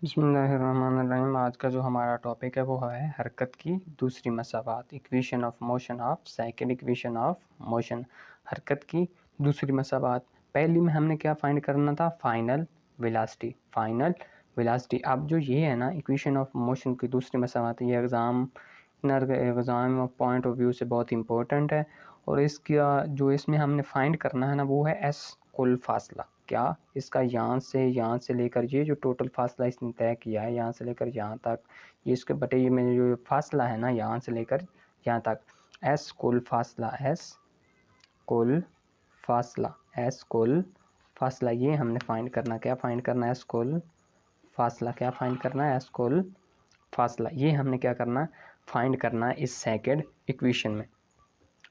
बिस्मिल्लाहिर्रहमानिर्रहीम। आज का जो हमारा टॉपिक है वो है हरकत की दूसरी मसावात, equation of motion of second equation of motion. हरकत की दूसरी मसावात, पहली में हमने क्या फाइंड करना था? Final velocity. Final velocity. अब जो ये है ना इक्वेशन ऑफ मोशन की दूसरी मसावात, ये एग्ज़ाम पॉइंट ऑफ व्यू से बहुत इंपॉर्टेंट है। और इसका जो इसमें हमने फाइंड करना है ना वो है एस कुल फासला। क्या इसका यहाँ से लेकर ये जो टोटल फासला इसने तय किया है यहाँ से लेकर यहाँ तक, ये इसके बटे ये में जो फासला है ना यहाँ से लेकर यहाँ तक, एस कुल फासला, एस कुल फासला, एस कुल फासला, ये हमने फाइंड करना। क्या फाइंड करना है? एस कुल फासला। क्या फाइंड करना है? एस कुल फासला। ये हमने क्या करना है? फाइंड करना है इस सेकंड इक्वेशन में।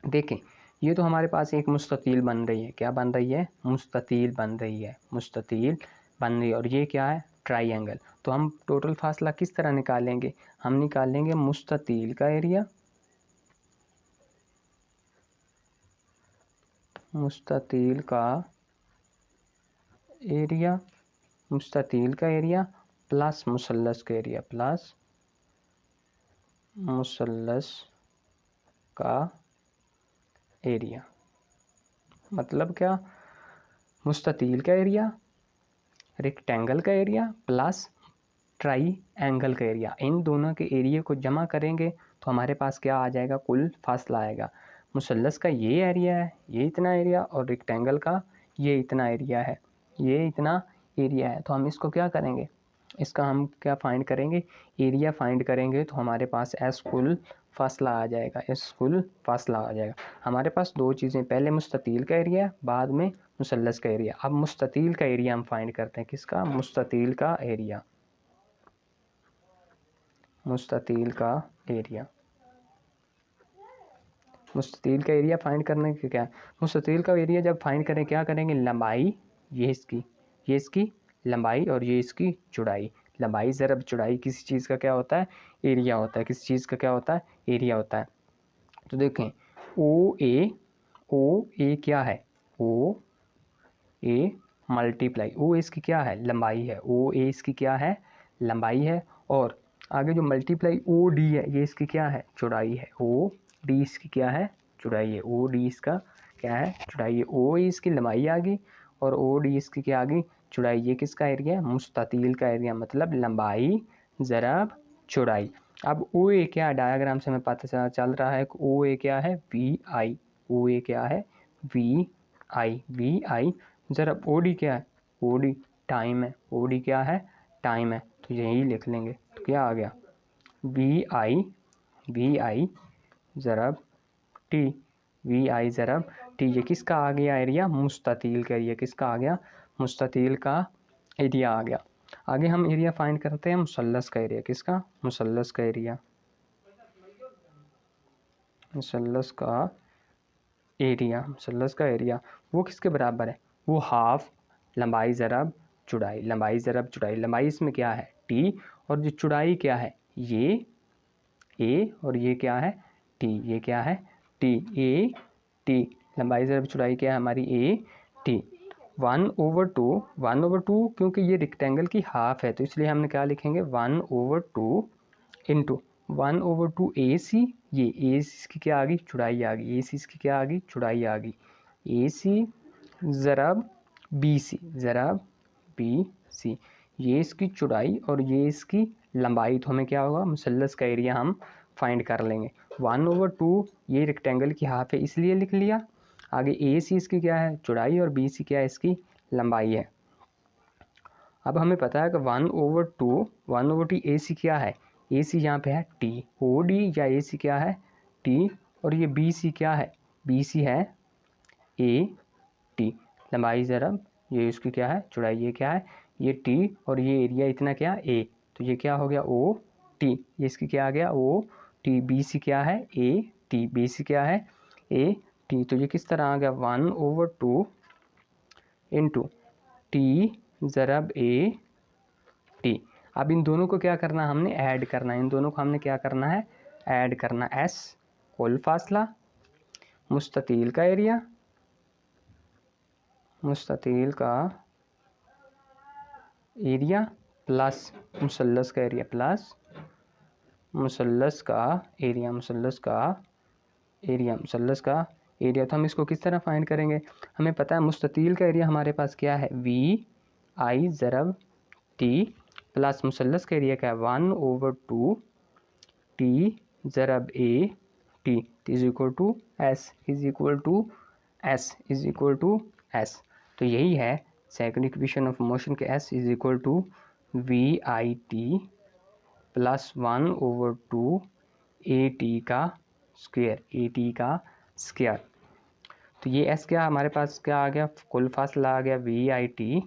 देखें, ये तो हमारे पास एक मुस्ततील बन रही है। क्या बन रही है? मुस्ततील बन रही है, मुस्ततील बन रही है। और ये क्या है? ट्राइंगल। तो हम टोटल फासला किस तरह निकालेंगे? हम निकालेंगे मुस्ततील का एरिया, मुस्ततील का एरिया, मुस्ततील का एरिया प्लस मुसल्लस का एरिया, प्लस मुसल्लस का एरिया। मतलब क्या? मुस्ततील का एरिया, रेक्टेंगल का एरिया प्लस ट्राई एंगल का एरिया, इन दोनों के एरिया को जमा करेंगे तो हमारे पास क्या आ जाएगा? कुल फासला आएगा। मुसल्लस का ये एरिया है, ये इतना एरिया, और रेक्टेंगल का ये इतना एरिया है, ये इतना एरिया है। तो हम इसको क्या करेंगे? इसका हम क्या फाइंड करेंगे? एरिया फाइंड करेंगे तो हमारे पास एस कुल फासला आ जाएगा, एस कुल फासला आ जाएगा। हमारे पास दो चीज़ें, पहले मुस्ततील का एरिया, बाद में मुसल्लस का एरिया। अब मुस्ततील का एरिया हम फाइंड करते हैं। किसका? मुस्ततील का एरिया, मुस्ततील का एरिया। मुस्ततील का एरिया फाइंड करने के क्या? मुस्ततील का एरिया जब फाइंड करें क्या करेंगे? लंबाई, ये इसकी लंबाई और ये इसकी चौड़ाई। लंबाई ज़रब चौड़ाई किसी चीज़ का क्या होता है? एरिया होता है। किसी चीज़ का क्या होता है? एरिया होता है। तो देखें, ओ ए क्या है? ओ ए मल्टीप्लाई, ओ इसकी क्या है? लंबाई है। ओ ए इसकी क्या है? लंबाई है। और आगे जो मल्टीप्लाई ओ डी है, ये इसकी क्या है? चौड़ाई है। ओ डी इसकी क्या है? चौड़ाई है। ओ डी इसका क्या है? चौड़ाई है। ओ इसकी लंबाई आ गई और ओ डी इसकी क्या आ गई? चौड़ाई। ये किसका एरिया है? मुस्ततील का एरिया, मतलब लंबाई ज़रब चौड़ाई। अब ओ ए क्या है? डायग्राम से हमें पता चल रहा है कि ओ ए क्या है? वी आई। ओ ए क्या है? वी आई। ज़रा ओडी क्या है? ओडी टाइम है। ओडी क्या है? टाइम है। तो यही लिख लेंगे। तो क्या आ गया? वी आई ज़रब टी, वी आई ज़रब टी। ये किसका आ गया एरिया? मुस्ततील का एरिया। किसका आ गया? मुस्ततील का एरिया आ गया। आगे हम एरिया फाइंड करते हैं मुसल्लस का एरिया। किसका? मुसल्लस का एरिया, मुसल्लस का एरिया। मुसल्लस का एरिया वो किसके बराबर है? वो हाफ लंबाई ज़रब चौड़ाई, लंबाई ज़रब चौड़ाई। लंबाई इसमें क्या है? टी, और जो चौड़ाई क्या है? ये ए, और ये क्या है? टी। ये क्या है? T, A T. लंबाई ज़रब चौड़ाई क्या है हमारी? ए टी। 1/2, 1/2 क्योंकि ये रेक्टेंगल की हाफ है तो इसलिए हमने क्या लिखेंगे? 1/2 इंटू 1/2 ए सी। ये ए सी इसकी क्या आ गई? चौड़ाई आ गई। ए सी इसकी क्या आ गई? चौड़ाई आ गई। ए सी ज़रब बी सी, ज़रब बी सी। ये इसकी चौड़ाई और ये इसकी लंबाई। तो हमें क्या होगा? मुसल्लस का एरिया हम फाइंड कर लेंगे। 1/2 ये रेक्टेंगल की हाफ है इसलिए लिख लिया। आगे ए सी इसकी क्या है? चौड़ाई, और बी सी क्या है? इसकी लंबाई है। अब हमें पता है कि 1/2 ए सी क्या है? ए सी यहाँ पे है टी। ओ डी या ए सी क्या है? टी। और ये बी सी क्या है? बी सी है ए टी। लंबाई ज़रब ये इसकी क्या है? चौड़ाई। ये क्या है? ये टी, और ये एरिया इतना क्या? ए। तो ये क्या हो गया? O T. ये इसकी क्या आ गया? O T. बी सी क्या है? A T. बी सी क्या है? A T. तो ये किस तरह आ गया? 1/2 इंटू टी ज़रब ए टी। अब इन दोनों को क्या करना? हमने ऐड करना है। इन दोनों को हमने क्या करना है? ऐड करना। एस कुल फासला, मुस्ततील का एरिया, मुस्ततील का एरिया प्लस मुसल्लस का एरिया प्लस मुसल्लस का एरिया, मुसल्लस का एरिया, मुसल्लस का एरिया। तो हम इसको किस तरह फाइंड करेंगे? हमें पता है मुस्ततील का एरिया हमारे पास क्या है, वी आई ज़रब टी, प्लस मुसल्लस का एरिया क्या है, 1/2 टी ज़रब a t is equal to s, is equal to s, is equal to s. तो यही है सेकंड इक्वेशन ऑफ मोशन के s is equal to v I T plus 1/2 A T का स्क्वायर, ए टी का square. तो ये S क्या हमारे पास क्या आ गया, कुल फासला आ गया we I T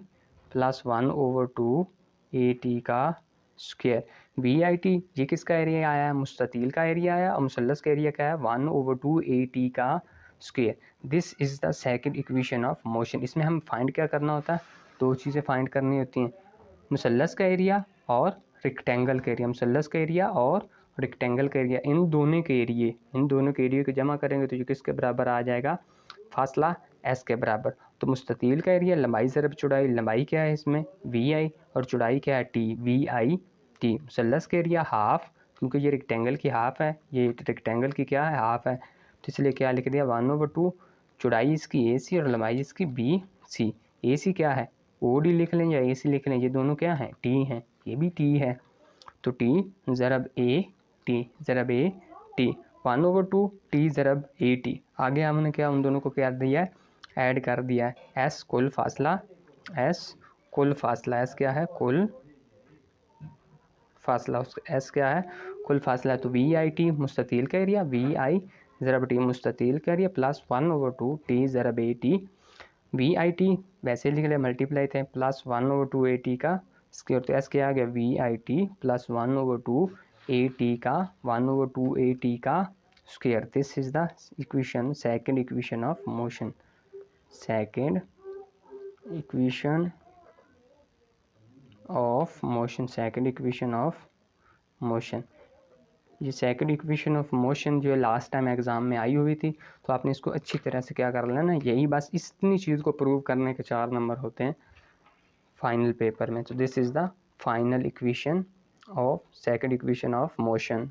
plus 1/2 A T का स्क्वायर। वी आई टी ये किसका एरिया आया है, मुस्ततील का एरिया आया, और मुसल्लस का एरिया क्या है 1/2 ए टी का square. This is the second equation of motion. इसमें हम फाइंड क्या करना होता है, दो चीज़ें फाइंड करनी होती हैं, मुसल्लस का एरिया और रेक्टेंगल का एरिया। मुसल्लस का एरिया और रेक्टेंगल का एरिया, इन दोनों के एरिया को जमा करेंगे तो ये किसके बराबर आ जाएगा, फासला एस के बराबर। तो मुस्ततील का एरिया लंबाई ज़रब चौड़ाई, लंबाई क्या है इसमें वी आई और चौड़ाई क्या है टी, वी आई टी। मुसल्लस का एरिया हाफ, क्योंकि ये रेक्टेंगल की हाफ है, ये रेक्टेंगल की क्या है हाफ है, तो इसलिए क्या लिख दिया 1/2, चौड़ाई इसकी ए सी और लंबाई इसकी बी सी। ए सी क्या है ओ डी लिख लें या ए सी लिख लें, ये दोनों क्या हैं टी हैं, ये भी टी है। तो टी ज़रब ए टी, ज़रब ए टी 1/2 टी ज़रब ए टी। आगे हमने क्या उन दोनों को क्या दिया है, ऐड कर दिया है। एस कुल फासला, एस कुल फासला, एस क्या है कुल फासला, उस एस क्या है कुल फासला। तो वी आई टी मुस्ततील का एरिया, वी आई ज़रब टी मुस्ततील का एरिया प्लस 1/2 टी ज़रब a t. V I t वैसे लिख लिया मल्टीप्लाई थे, प्लस 1/2 ए टी का स्क्वायर। तो एस क्या आ गया we I T plus 1/2 A T का 1/2 ए टी का square. This is the equation, second equation of motion, second equation of motion, second equation of motion. ये second equation of motion जो last time exam में आई हुई थी, तो आपने इसको अच्छी तरह से क्या कर लेना, यही बस इतनी चीज़ को प्रूव करने के 4 नंबर होते हैं फाइनल पेपर में। तो this is the final equation of second equation of motion.